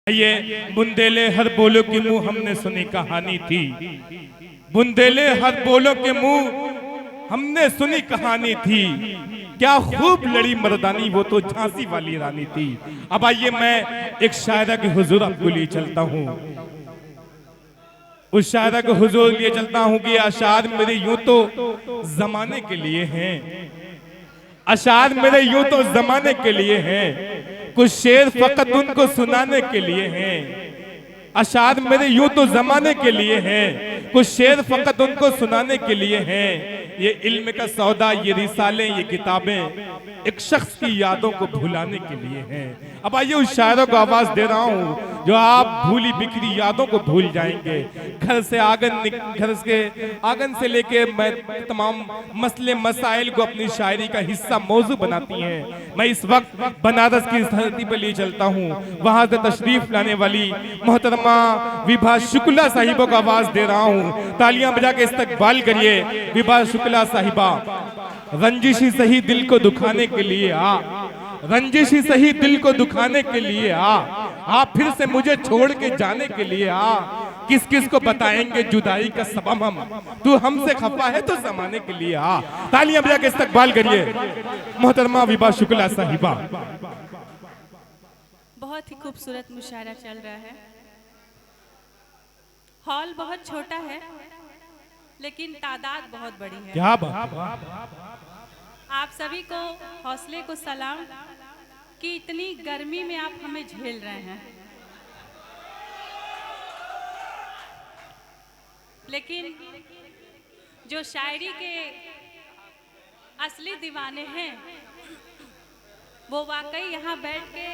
ये बुंदेले हर बोलो के मुंह हमने सुनी कहानी थी। बुंदेले हर बोलो के मुंह हमने सुनी कहानी थी। क्या खूब लड़ी मर्दानी वो तो झांसी वाली रानी थी। अब आइए मैं एक शायरा के हुजूर आपको लिए चलता हूँ। उस शायरा के हुजूर लिए चलता हूँ कि अशार मेरे यूं तो जमाने के लिए हैं। अशार मेरे यूं तो जमाने के लिए हैं। कुछ शेर फकत उनको सुनाने के लिए हैं। अशार मेरे यूं तो जमाने के लिए हैं। कुछ शेर फकत उनको सुनाने के लिए हैं। ये इल्म का सौदा, ये रिसाले, ये किताबें एक शख्स की यादों को भुलाने के लिए हैं। अब आइए उस शायरों को आवाज दे रहा हूँ जो आप भूली बिखरी यादों को भूल जाएंगे। घर से आंगन से लेके मैं तमाम मसले मसाइल को अपनी शायरी का हिस्सा मौजू बनाती हैं। मैं इस वक्त बनारस की धरती पर लिए चलता हूँ। वहां से तशरीफ लाने वाली मोहतरमा विभा शुक्ला साहिबा को आवाज दे रहा हूँ। तालियां बजा के इस्तकबाल करिए विभा शुक्ला साहिबा। रंजिश ही सही दिल को दुखाने के लिए आ, रंजिश ही सही दिल को दुखाने के लिए आ फिर से मुझे छोड़ के जाने के लिए आ। किस किस को बताएंगे जुदाई का सबब हम, तू हमसे खफा है तो जमाने के लिए आ। तालियां बजा के इस्तकबाल करिए मोहतरमा विभा शुक्ला साहिबा। बहुत ही खूबसूरत मुशायरा चल रहा है। हॉल बहुत छोटा है लेकिन तादाद बहुत बड़ी है। क्या बात। आप सभी को हौसले को सलाम कि इतनी गर्मी में आप हमें झेल रहे हैं। लेकिन जो शायरी के असली दीवाने हैं वो वाकई यहाँ बैठ के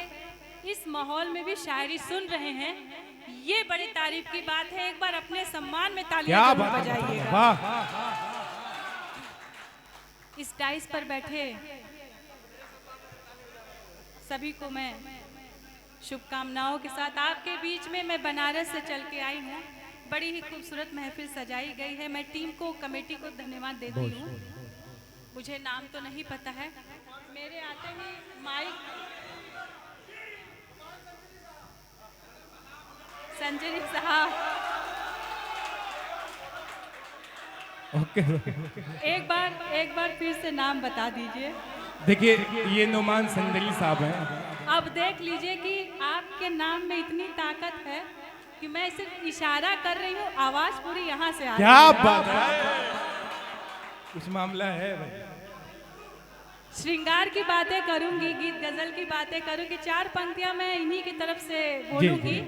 इस माहौल में भी शायरी सुन रहे हैं। ये बड़ी तारीफ की बात है। एक बार अपने सम्मान में तालियां जरूर बजाइएगा। इस डाइस पर बैठे सभी को मैं शुभकामनाओं के साथ आपके बीच में मैं बनारस से चल के आई हूँ। बड़ी ही खूबसूरत महफिल सजाई गई है। मैं टीम को, कमेटी को धन्यवाद देती हूँ। मुझे नाम तो नहीं पता है। मेरे आते ही माइक संजय साहब एक बार फिर से नाम बता दीजिए। देखिए ये नुमान संदली साहब हैं। अब देख लीजिए कि आपके नाम में इतनी ताकत है कि मैं सिर्फ इशारा कर रही हूँ, आवाज पूरी यहाँ से आ रही है। क्या बात है, कुछ मामला है। श्रृंगार की बातें करूंगी, गीत गजल की बातें करूंगी। 4 पंक्तियां मैं इन्हीं की तरफ से बोलूंगी।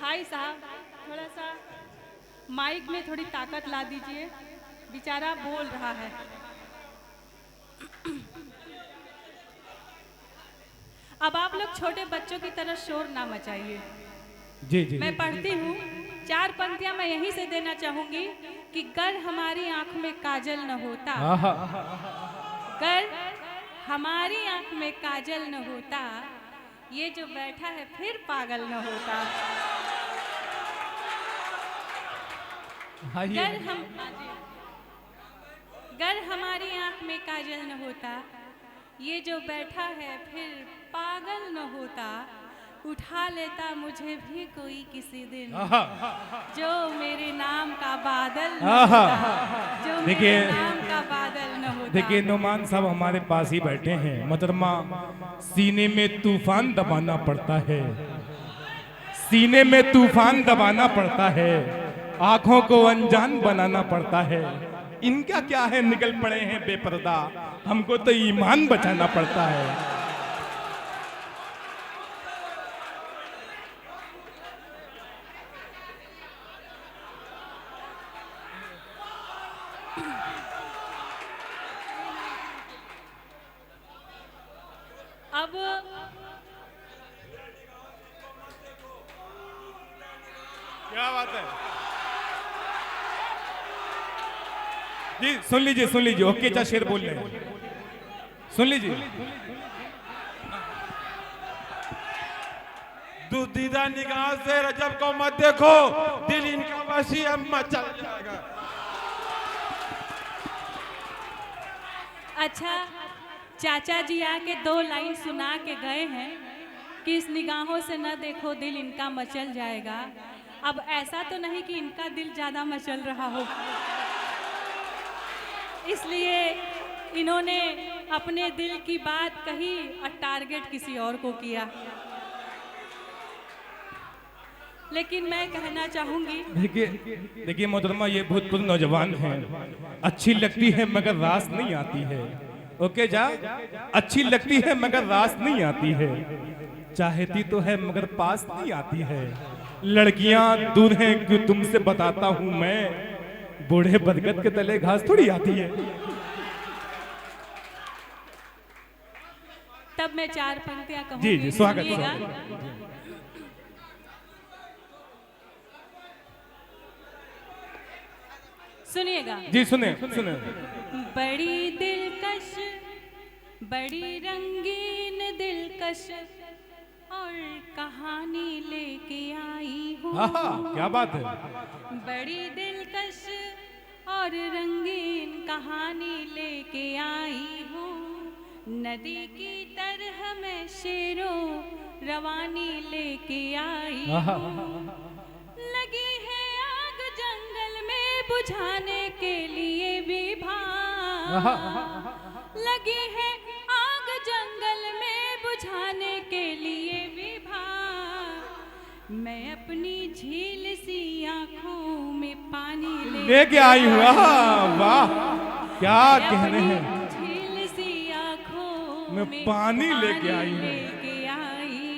भाई साहब थोड़ा सा माइक में थोड़ी ताकत ला दीजिए, बेचारा बोल रहा है। अब आप लोग छोटे बच्चों की तरह शोर ना मचाइए। जी। मैं पढ़ती हूँ। 4 पंक्तियां मैं यहीं से देना चाहूंगी कि गर हमारी आंख में काजल न होता, गर हमारी आंख में काजल न होता, ये जो बैठा है फिर पागल न होता। गर हमारी आंख में काजल न होता, ये जो बैठा है फिर पागल न होता। उठा लेता मुझे भी कोई किसी दिन, जो मेरे नाम का बादल न होता, जो मेरे नाम का बादल न होता। देखिए नुमान साहब हमारे पास ही बैठे हैं। मोहतरमा सीने में तूफान दबाना पड़ता है, सीने में तूफान दबाना पड़ता है, आंखों को अनजान बनाना पड़ता है। इनका क्या है, निकल पड़े हैं बेपर्दा, हमको तो ईमान बचाना पड़ता है। अब क्या बात है जी। सुन लीजिए ओके चा शेर बोल रहे हैं, सुन लीजिए। दुदीदा निगाह से रजब को मत देखो, दिल इनका वसी अम्मा चल जाएगा। अच्छा चाचा जी आके 2 लाइन सुना के गए हैं। कि इस निगाहों से न देखो दिल इनका मचल जाएगा। अब ऐसा तो नहीं कि इनका दिल ज़्यादा मचल रहा हो, इसलिए इन्होंने अपने दिल की बात कही और टारगेट किसी और को किया। लेकिन मैं कहना चाहूंगी, देखिए मोहतरमा, ये भूतपूर्व नौजवान हैं, अच्छी लगती है मगर रास नहीं आती है। ओके जा, अच्छी लगती है मगर रास नहीं आती है, चाहती तो है मगर पास नहीं आती है। लड़कियां दूर हैं क्यों तुमसे बताता हूं मैं, बूढ़े बरगद के तले घास थोड़ी आती है। तब मैं 4 पंक्तियां कहूंगी। जी जी, स्वागत सुनिएगा। स्वागत। सुनिएगा जी, सुने सुने। बड़ी दिलकश, बड़ी रंगीन दिलकश और कहानी लेके आई हूँ। आहा, क्या बात है। बड़ी दिलकश और रंगीन कहानी लेके आई हूँ, नदी की तरह मैं शेरों रवानी लेके आई हूँ। लगी है आग जंगल में बुझाने के लिए विभाग, लगी है आग जंगल में बुझाने के लिए विभाग। मैं अपनी झील सी आंखों में पानी लेके आई हूँ। वाह, क्या कहने हैं। झील सी आंखों मैं पानी लेके आई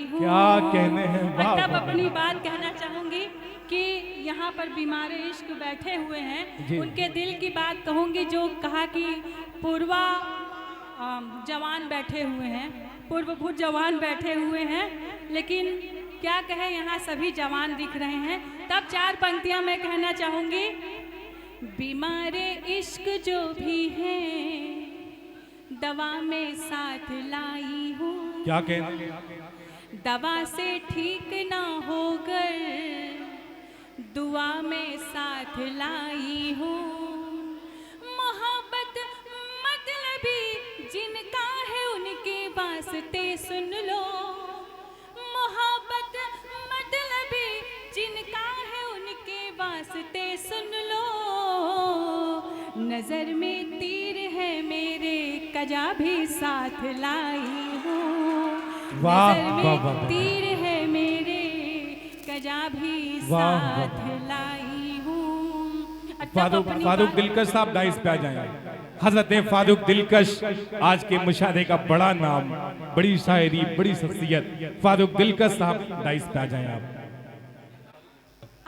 हूँ। क्या कहने हैं। वाह, मतलब वाह, अपनी बात कहना चाहूंगी कि यहाँ पर बीमार इश्क बैठे हुए हैं, उनके दिल की बात कहूंगी। जो कहा कि पूर्वा जवान बैठे हुए हैं, पूर्वभूत जवान बैठे हुए हैं, लेकिन क्या कहे यहाँ सभी जवान दिख रहे हैं। तब 4 पंक्तियां मैं कहना चाहूंगी। बीमारे इश्क जो भी है दवा में साथ लाई हूँ, क्या कहने। दवा से ठीक ना होकर दुआ में साथ लाई हूँ। मोहब्बत मतलबी जिनका है उनके वास्ते सुन लो, मोहब्बत मतलबी जिनका है उनके वास्ते सुन लो। नजर में तीर है मेरे कजा भी साथ लाई हूँ, नजर में तीर है मेरे कजा भी साथ लाई हूँ। फारूक दिलकश साहब डाइस पे आ जाएं। हजरत फारूक दिलकश आज के मुशाहरे का बड़ा नाम, बड़ी शायरी, बड़ी शख्सियत। फारूक दिलकश साहब डाइस पे आ जाएं।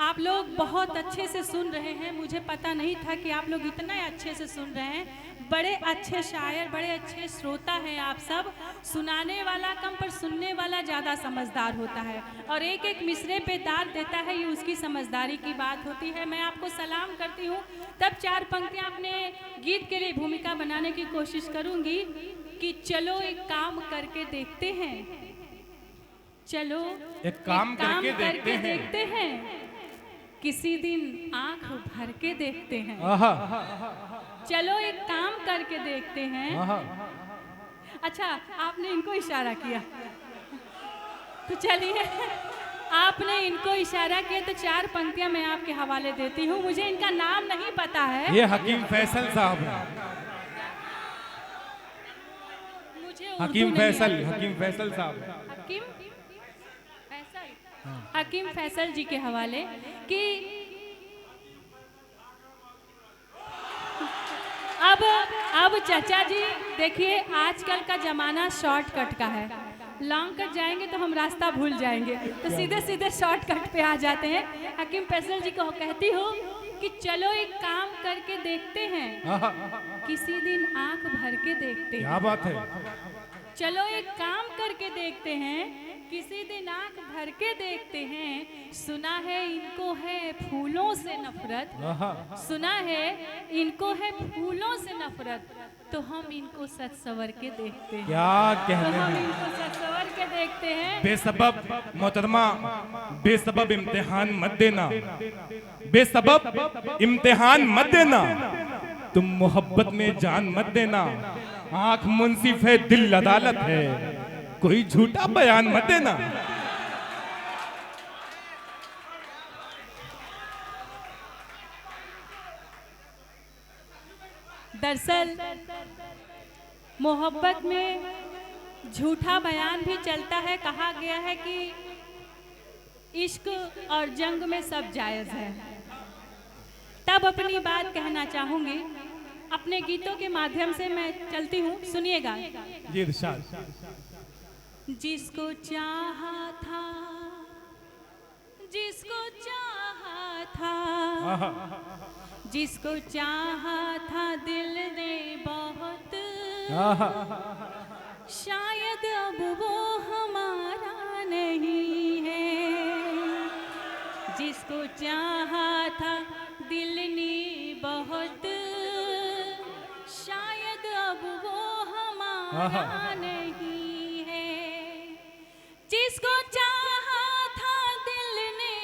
आप लोग बहुत अच्छे से सुन रहे हैं, मुझे पता नहीं था कि आप लोग इतना अच्छे से सुन रहे हैं। बड़े अच्छे शायर, बड़े अच्छे श्रोता हैं आप सब। सुनाने वाला कम पर सुनने वाला ज़्यादा समझदार होता है, और एक एक मिसरे पे दाद देता है, ये उसकी समझदारी की बात होती है। मैं आपको सलाम करती हूँ। तब 4 पंक्तियाँ अपने गीत के लिए भूमिका बनाने की कोशिश करूँगी कि चलो एक काम करके देखते हैं, चलो एक काम करके देखते हैं, किसी दिन आंख भर के देखते हैं। चलो एक काम करके देखते हैं। अच्छा, आपने इनको इशारा किया तो चलिए, आपने इनको इशारा किया तो 4 पंक्तियां मैं आपके हवाले देती हूँ। मुझे इनका नाम नहीं पता है। ये हकीम फैसल साहब हैं। मुझे हकीम फैसल साहब। हकीम फैसल जी के हवाले कि अब चाचा जी देखिए, आजकल का जमाना शॉर्टकट का है। लॉन्ग कट जाएंगे तो हम रास्ता भूल जाएंगे, तो सीधे सीधे शॉर्टकट पे आ जाते हैं। हकीम फैसल जी को कहती हूँ कि चलो एक काम करके देखते हैं, किसी दिन आंख भर के देखते हैं। क्या बात है। चलो एक काम करके देखते हैं, किसी दिन आंख भर के देखते हैं। सुना है इनको है फूलों से नफरत, सुना है इनको है फूलों से नफरत, तो हम इनको सच सवर के देखते हैं। क्या कहने तो हम हैं। इनको सच सवर के देखते हैं। बेसबब मोहतरमा, बेसबब इम्तिहान मत देना, बेसबब इम्तिहान मत देना, तुम मोहब्बत में जान मत देना। आंख मुंसिफ है, दिल अदालत है, कोई झूठा बयान मत देना। दरअसल मोहब्बत में झूठा बयान भी चलता है। कहा गया है कि इश्क और जंग में सब जायज़ है। तब अपनी बात कहना चाहूंगी, अपने गीतों के माध्यम से मैं चलती हूँ, सुनिएगा। जी इरशाद। जिसको चाहा था, जिसको चाहा था, जिसको चाहा था दिल ने बहुत, शायद अब वो हमारा नहीं है। जिसको चाहा था दिल ने बहुत, शायद अब वो हमारा नहीं है। जिसको चाहा था दिल ने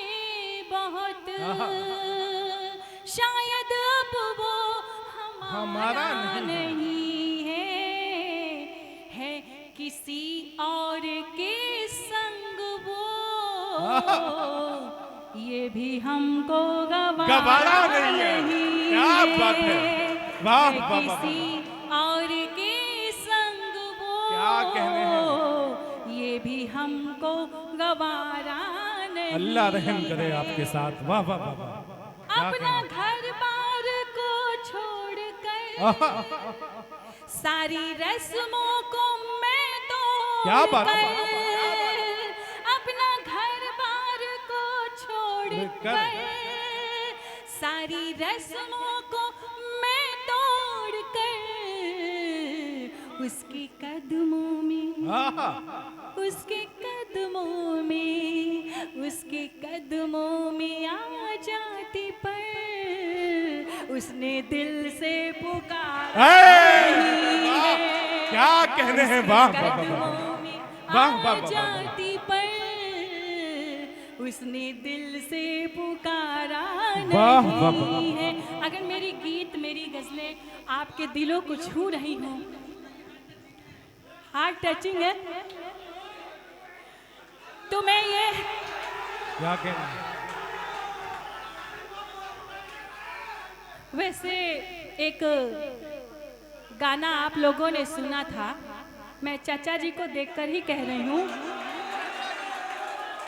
बहुत, शायद अब वो हमारा नहीं है किसी और के संग वो, ये भी हमको गवारा नहीं है। क्या बात है, वाह वाह वाह। किसी और के संग वो, क्या कहने हैं, ये भी हमको गवारा नहीं। अल्लाह रहम करे आपके साथ। वाह वाह वाह वाह। अपना घर बार को छोड़ कर, सारी रस्मों को मैं तो क्या बात है, अपना घर बार को छोड़ कर, सारी रस्मों को मैं तोड़ कर, उसके कदमों में, उसके कदमों में, उसके कदमों में आ जाती पर, उसने दिल से पुकारा है। क्या कहने हैं, वाह वाह वाह कदमों में वाह वाह आ वाह। जाती पर, उसने दिल से पुकारा वाह वाह वाह। नहीं है। अगर मेरी गीत, मेरी गजलें आपके दिलों को छू रही हों, हार्ट टचिंग है, तो मैं ये क्या कहना है? वैसे एक गाना आप लोगों ने सुना था, मैं चाचा जी को देखकर ही कह रही हूँ,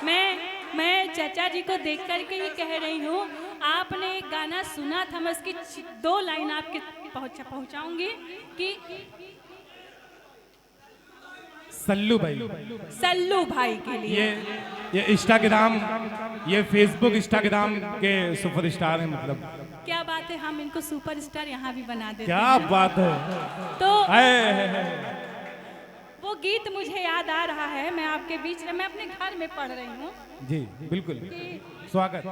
मैं चाचा जी को देखकर के ही कह रही हूँ। आपने एक गाना सुना था, मैं उसकी 2 लाइन आपके पहुँचाऊंगी कि सल्लू भाई, सल्लू भाई के लिए। ये इंस्टाग्राम, ये फेसबुक इंस्टाग्राम के सुपरस्टार हैं। मतलब क्या बात है, हम इनको सुपरस्टार यहाँ भी बना देते क्या हैं। बात है। तो है। वो गीत मुझे याद आ रहा है, मैं आपके बीच में, मैं अपने घर में पढ़ रही हूँ। जी बिल्कुल, स्वागत,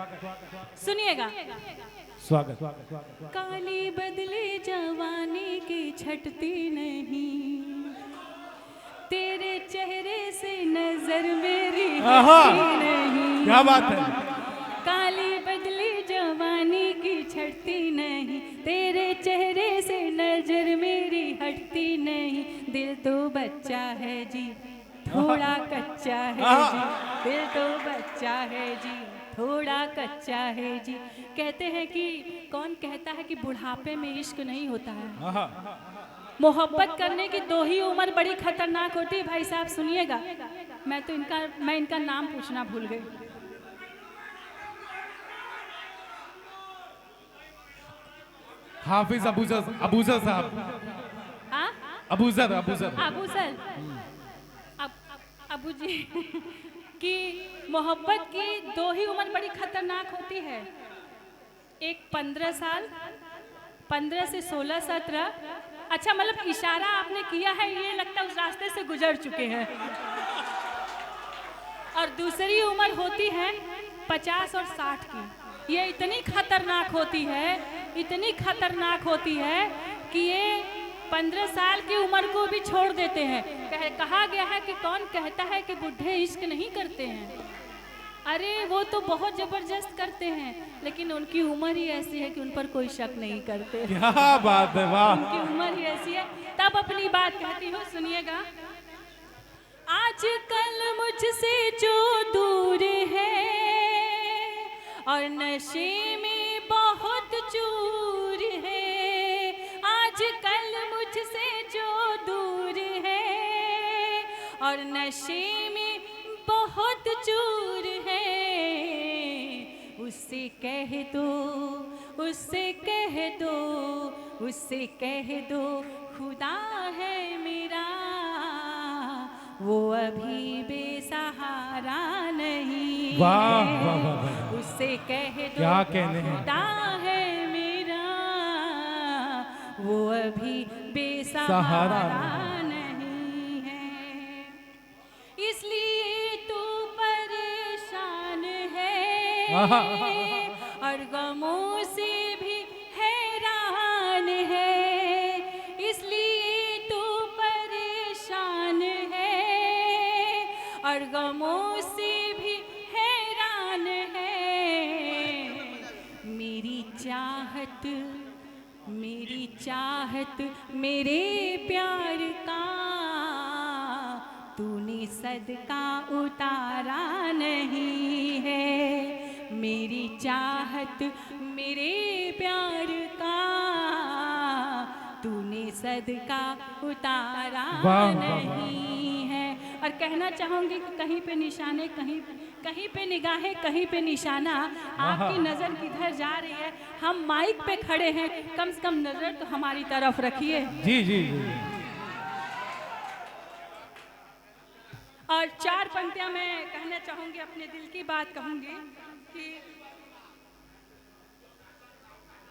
सुनिएगा। स्वागत। काली बदले जवानी की छटती नहीं, तेरे चेहरे से नजर मेरी हटती नहीं। क्या बात है। काली बदली जवानी की छटती नहीं, तेरे चेहरे से नजर मेरी हटती नहीं। दिल तो बच्चा है जी, थोड़ा कच्चा है जी, दिल तो बच्चा है जी, थोड़ा कच्चा है जी। कहते हैं कि कौन कहता है कि बुढ़ापे में इश्क नहीं होता है। मोहब्बत करने की 2 ही उम्र बड़ी खतरनाक होती है। भाई साहब सुनिएगा, मैं इनका नाम पूछना भूल गई। हाफिज अबूजर साहब। हाँ, अबूजर अबू सर, अबू जी कि मोहब्बत की 2 ही उम्र बड़ी खतरनाक होती है। एक 15 साल, 15 से 16, 17। अच्छा, मतलब इशारा आपने किया है, ये लगता है उस रास्ते से गुजर चुके हैं। और दूसरी उम्र होती है 50 और 60 की। ये इतनी खतरनाक होती है, इतनी खतरनाक होती है कि ये 15 साल की उम्र को भी छोड़ देते हैं। कहा गया है कि कौन कहता है कि बुढ़े इश्क नहीं करते हैं। अरे वो तो बहुत जबरदस्त करते हैं, लेकिन उनकी उम्र ही ऐसी है कि उन पर कोई शक नहीं करते। क्या बात है, वाह। उनकी उम्र ही ऐसी है। तब अपनी बात कहती हूँ, सुनिएगा। आजकल मुझसे जो दूर है और नशे में बहुत चूर है, आजकल मुझसे जो दूर है और नशे में बहुत चूर है, उससे कह दो, उससे कह दो, उससे कह दो खुदा है मेरा, वो अभी बेसहारा नहीं। वाह वाह वाह वाह, उससे कह दो क्या कहने हैं। खुदा है मेरा, वो अभी बेसहारा नहीं है। इसलिए तू परेशान है और गमों से भी हैरान है, इसलिए तू परेशान है और गमों से भी हैरान है। मेरी चाहत, मेरी चाहत, मेरे प्यार का तूने सदका उतारा नहीं है, मेरी चाहत, मेरे प्यार का तूने सदका उतारा नहीं है। और कहना चाहूंगी कि कहीं पे निशाने, कहीं कहीं पे निगाहें, कहीं पे निशाना, आपकी नज़र किधर जा रही है? हम माइक पे खड़े हैं, कम से कम नज़र तो हमारी तरफ रखिए। जी जी जी। और 4 पंक्तियां मैं कहना चाहूंगी, अपने दिल की बात कहूंगी कि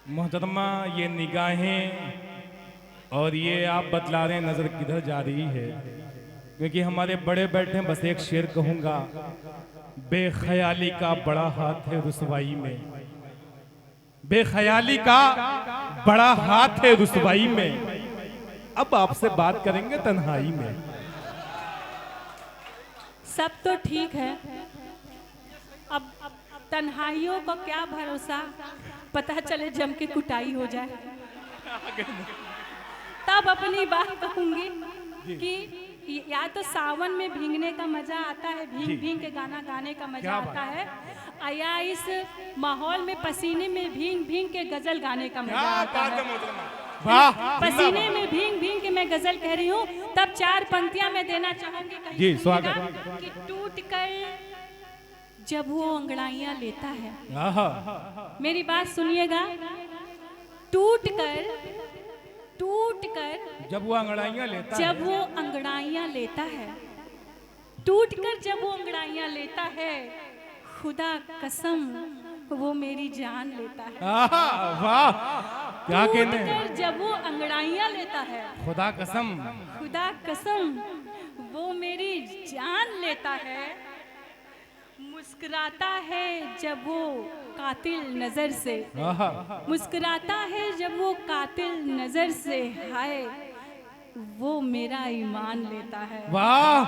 मोहतरमा, ये निगाहें और ये आप बतला रहे हैं नजर किधर जा रही है, क्योंकि हमारे बड़े बैठे हैं। बस एक शेर कहूंगा, बेख्याली का बड़ा हाथ है रुसवाई में, बेख्याली का बड़ा हाथ है रुसवाई में, अब आपसे बात करेंगे तन्हाई में। सब तो ठीक है, अब तन्हाइयों को क्या भरोसा, पता चले जम के कुटाई हो जाए, तब अपनी बात कहूंगी कि या तो सावन में भीगने का मजा आता है, भीग भीग के गाना गाने का मजा आता है, या इस माहौल में पसीने में भीग भीग के गजल गाने का मजा आता है। पसीने में भीग भीग के मैं गजल कह रही हूँ, तब 4 पंक्तियां मैं देना चाहूंगी। जी, स्वागत। कि टूट कर जब वो अंगड़ाइयां लेता है, मेरी बात सुनिएगा, टूट कर जब वो अंगड़ाइयां लेता जब वो अंगड़ाइयां लेता है, टूट कर जब वो अंगड़ाइयां लेता है, खुदा कसम वो मेरी जान लेता है। वाह, क्या कहने हैं। टूट कर जब वो अंगड़ाइयां लेता है, खुदा कसम, खुदा कसम वो मेरी जान लेता है। मुस्कुराता है जब वो कातिल नजर से, मुस्कुराता है जब वो कातिल नजर से, हाय वो मेरा ईमान लेता है। वाह,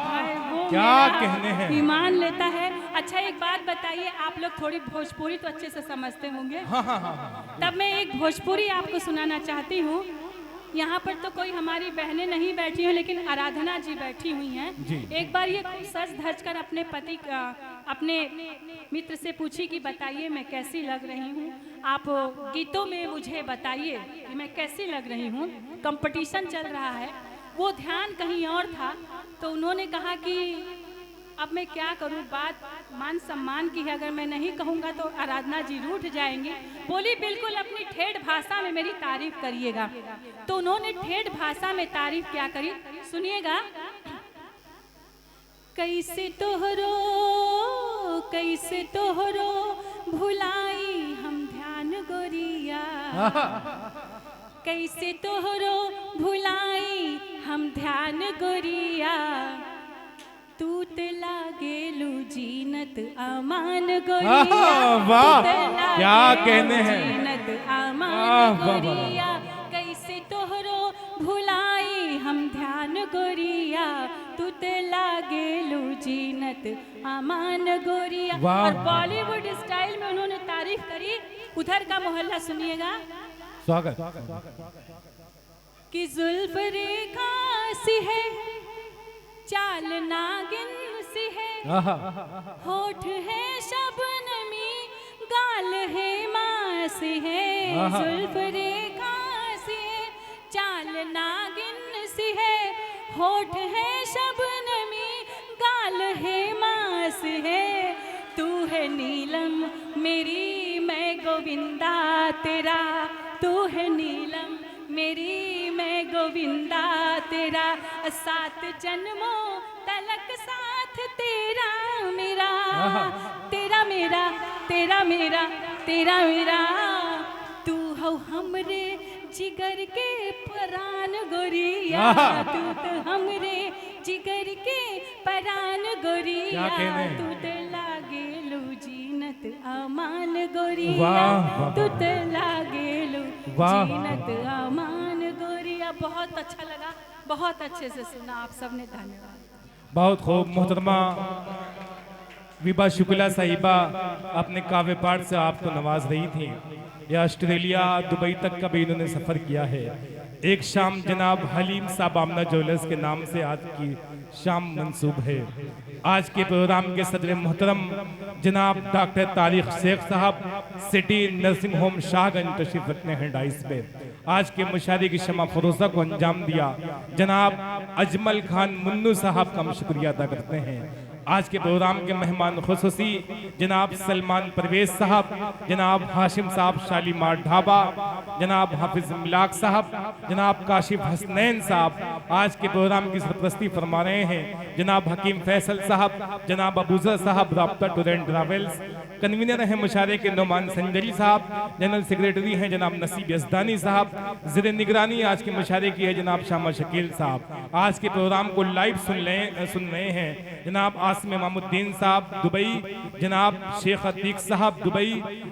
वो क्या मेरा कहने हैं। ईमान लेता है। अच्छा एक बात बताइए, आप लोग थोड़ी भोजपुरी तो अच्छे से समझते होंगे, तब मैं एक भोजपुरी आपको सुनाना चाहती हूँ। यहाँ पर तो कोई हमारी बहनें नहीं बैठी हैं, लेकिन आराधना जी बैठी हुई हैं। एक बार ये सच धज कर अपने पति अपने मित्र से पूछी कि बताइए मैं कैसी लग रही हूँ, आप गीतों में मुझे बताइए कि मैं कैसी लग रही हूँ। कंपटीशन चल रहा है, वो ध्यान कहीं और था, तो उन्होंने कहा कि अब मैं क्या करूं, बात मान सम्मान की है, अगर मैं नहीं कहूँगा तो आराधना जी रूठ जाएंगी। बोली बिल्कुल अपनी ठेठ भाषा में मेरी तारीफ करिएगा। तो उन्होंने ठेठ भाषा में तारीफ क्या करी, सुनिएगा। कैसे तोहरो भुलाई हम ध्यान गोरिया, कैसे तोहरो भुलाई हम ध्यान गोरिया, तू ते लागेलू जीनत अमान गोरिया। वाह, क्या कहने हैं। जीनत अमान गोरिया, कैसे तोहरो भुलाई हम ध्यान गोरिया, तू ते लागेलू जीनत अमान गोरिया। और बॉलीवुड स्टाइल में उन्होंने तारीफ करी। उधर का मोहल्ला सुनिएगा। स्वागत। कि जुल्फ रेखा सी है चाल नागिन सी है, होठ है शबनमी, गाल है मासी है, जुल्फ रेखा सी है। चाल नागिन सी है, होठ है शबनमी, गाल है मास है। तू है नीलम मेरी, मैं गोविंदा तेरा। तू है नीलम मेरी, मैं गोविंदा तेरा। 7 जन्मों तलक साथ तेरा मेरा, तेरा मेरा, तेरा मेरा, तेरा मेरा। तू हो हमरे जिगर के परान गोरिया, तू तो हमरे जिगर के परान गोरिया। तू तो लागेलू जीनत अमान गोरिया, तू तो लागेलू जीनत अमान गोरिया। बहुत अच्छा लगा, बहुत अच्छे से सुना आप सबने, धन्यवाद। बहुत खूब मोहतरमा विभा शुक्ला साहिबा अपने काव्य पाठ से आपको नवाज रही थी। यह ऑस्ट्रेलिया दुबई तक का भी इन्होंने सफर किया है। एक शाम जनाब हलीम साहब आमना ज्वेलर्स के नाम से आज की शाम मंसूब है। आज के प्रोग्राम के सदर मोहतरम जनाब डॉक्टर तारिक शेख साहब सिटी नर्सिंग होम शाहगंज तशरीफ रखते हैं डाइस पे। आज के मुशायरे की शमा फरोजा को अंजाम दिया जनाब अजमल खान मुन्नू साहब का हम शुक्रिया अदा करते हैं। आज के प्रोग्राम के मेहमान खुसूसी जनाब सलमान परवेज साहब, जनाब हाशिम साहब शालीमार ढाबा, जनाब हाफिज मिलाक साहब, जनाब काशिफ हसनैन साहब आज के प्रोग्राम की सरपरस्ती फरमा रहे हैं। जनाब हकीम फैसल साहब, जनाब अबूजर साहब राब्ता टूर एंड ट्रैवल्स, कन्वीनर हैं मुशायरे के नोमान संजरी साहब, जनरल सेक्रेटरी हैं जनाब नसीब यजदानी साहब, ज़िर निगरानी आज के मुशायरे की है जनाब शामा शकील साहब। आज के प्रोग्राम को लाइव सुन रहे हैं जनाब आसिम इमामुद्दीन साहब दुबई, जनाब शेख अतीक साहब दुबई,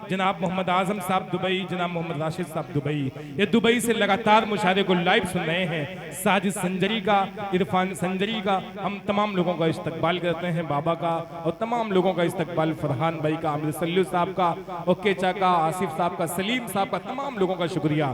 जनाब मोहम्मद आजम साहब दुबई, जनाब मोहम्मद राशिद साहब दुबई। ये दुबई से लगातार मुशायरे को लाइव सुन रहे हैं। साजिद संजरी का, इरफान संजरी का, हम तमाम लोगों का इस्तकबाल करते हैं, बाबा का और तमाम लोगों का इस्तकबाल, फरहान भाई का, आमिर सल्लू साहब का, ओके चा का, आसिफ साहब का, सलीम साहब का, तमाम लोगों का शुक्रिया।